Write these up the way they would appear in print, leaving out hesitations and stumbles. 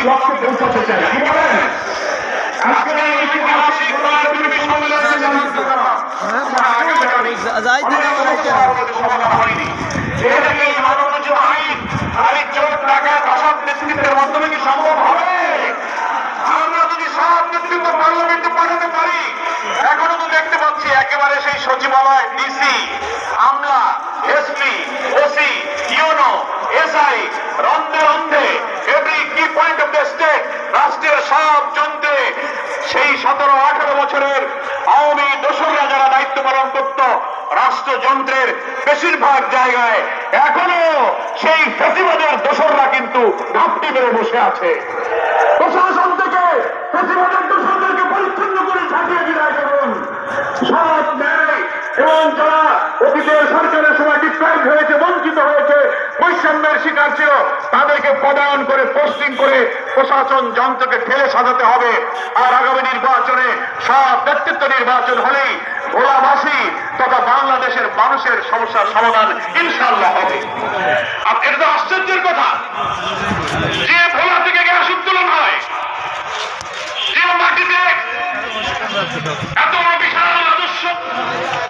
লক্ষ্যে পৌঁছাতে চাই। কি বলেন? আজকের এই ঐতিহাসিক রাজনৈতিক সম্মেলনে জানতে পারা আগেও জানি হয়নি। এটাকে মানবরচিত আইন আর চোট টাকা দশক নেতৃত্বের মাধ্যমে কি সম্ভব হবে? আমরা যদি সব নেতৃত্ব পার্লামেন্টে পাঠাতে পারি, এখনো তো দেখতে পাচ্ছি একেবারে সেই সচিবালয়, ডিসি, আমলা, এসপি, ওসি, ইউনো, এসআই, রন্ধে রন্ধে every key point of the state, রাষ্ট্রের সব যন্ত্রে সেই 17-18 বছরের আওয়ামী দোসররা যারা দায়িত্ব পালন করত রাষ্ট্রযন্ত্রের বেশিরভাগ জায়গায় এখনো সেই ফ্যাসিবাদের দোসররা কিন্তু ঘাপটি মেরে বসে আছে। প্রশাসন থেকে ফ্যাসিবাদের দোসরদেরকে পরিচ্ছন্ন করে ছাড়িয়ে বিদায় করুন। সৎ ন্যায় এবং যারা অতীতের সরকারের সময় ডিপ্রাইভ হয়েছে, বঞ্চিত হয়েছে, বৈষম্যের শিকার ছিল, তাদেরকে পদায়ন করে পোস্টিং করে প্রশাসন যন্ত্রকে ঠেলে সাজাতে হবে। আর আগামী নির্বাচনে সব ব্যক্তিত্ব নির্বাচন হলেই ভোলাবাসী তথা বাংলাদেশের মানুষের সমস্যার সমাধান ইনশাআল্লাহ হবে। এটা তো আশ্চর্যের কথা যে ভোলা থেকে গ্যাস উত্তোলন হয়, যে মাটিতে এত বিশাল রাজস্ব,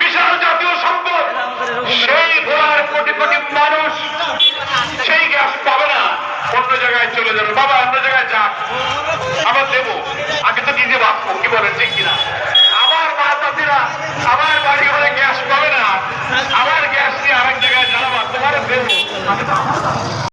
বিশাল জাতীয় সম্পদ, সেই ভোলার কোটি কোটি মানুষ সেই গ্যাস পাবে না, অন্য জায়গায় চলে যাবে। বাবা অন্য জায়গায় যাক, আবার দেবো, আগে তো নিজে ভাববো। কি বলেন, ঠিক কিনা? আমার মা চাষিরা আমার বাড়ি ঘরে গ্যাস পাবে না, আমার গ্যাস নিয়ে আরেক জায়গায় জ্বালাবা, তোমার দেবো।